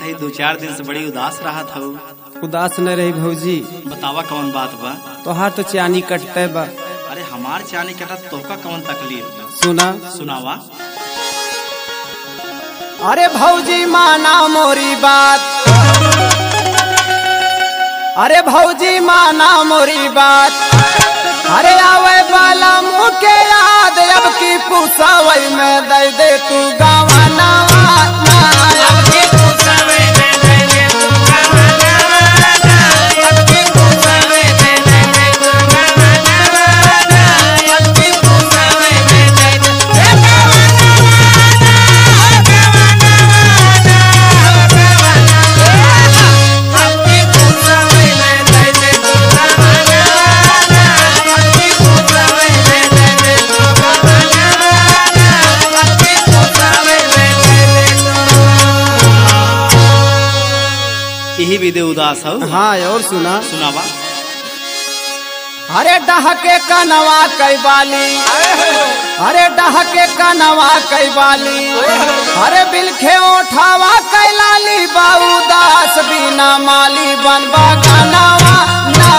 देखत है 2-4 दिन से बड़ी उदास रहा था। उदास न रही भौजी। बतावा कौन बात बा? तोहार तो चानी कटते बा। अरे हमार चानी कटत तोहका कौन तकलीफ बा? सुना सुनावा। अरे भौजी माना मोरी बात, अरे भौजी माना मोरी बात। अरे आवे बाला मुँह के याद अब की पूछावई में दे दे तू गवाना। यही विदे उदास हो। हाँ और सुना। सुनावा। अरे डहके कनवा कई बाली, अरे डहके कनवा कई बाली। अरे बिलखे उठावा कई लाली बाऊ दास बिना माली बनवा गानावा ना।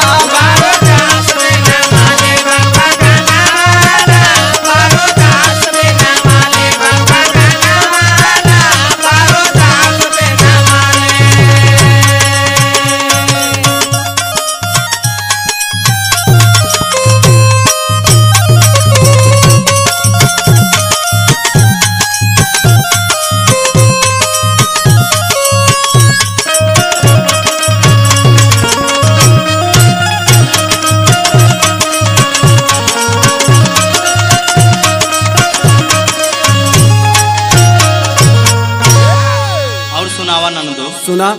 सुना।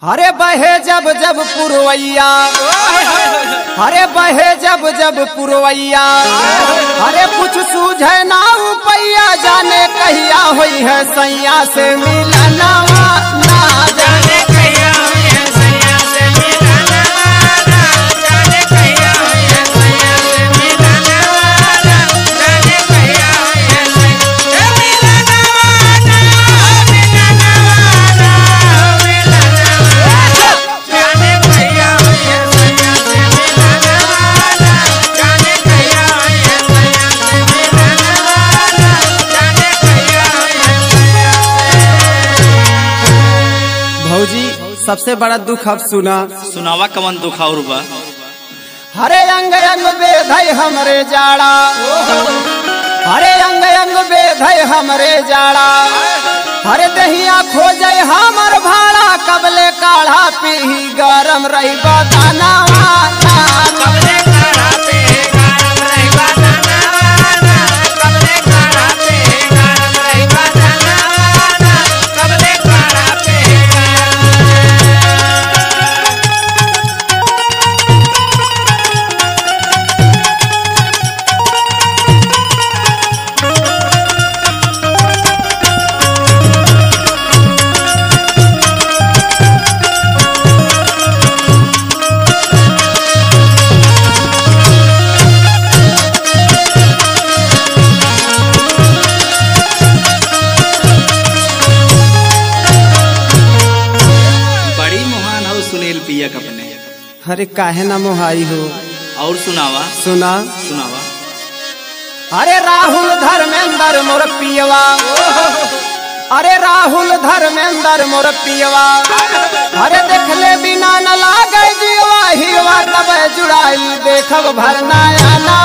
अरे बहे जब जब पुरवैया, अरे बहे जब जब पुरवैया। अरे कुछ सूझे ना उपैया जाने कहिया हुई है सैया से मिलना ना। जाने कहिया हुई है सैया से मिलना, जाने कहिया हुई है सैया से मिलना, जाने कहिया हुई है सैया से मिलना। सबसे बड़ा दुख अब सुना। सुनावा कवन दुख और बा? हरे अंग अंग बेधई हमरे जाड़ा, हरे अंग अंग बेधई हमरे जाड़ा। हरे दहिया खोजई हमर भाड़ा कबले काढ़ा पीही गरम रही बताना। कबले काढ़ा पीही गरम रही बताना, कबले काढ़ा पीही गरम रही बताना, कबले काढ़ा पीही। अपने अरे काहे ना मोहाई हो। और सुनावा। सुना। सुनावा। अरे राहुल धर्मेंद्र मोर पियवा, अरे राहुल धर्मेंद्र मोर पियवा। अरे देखले बिना न लागे जीवा हिवा तब जुड़ाई देखब भरना या ना।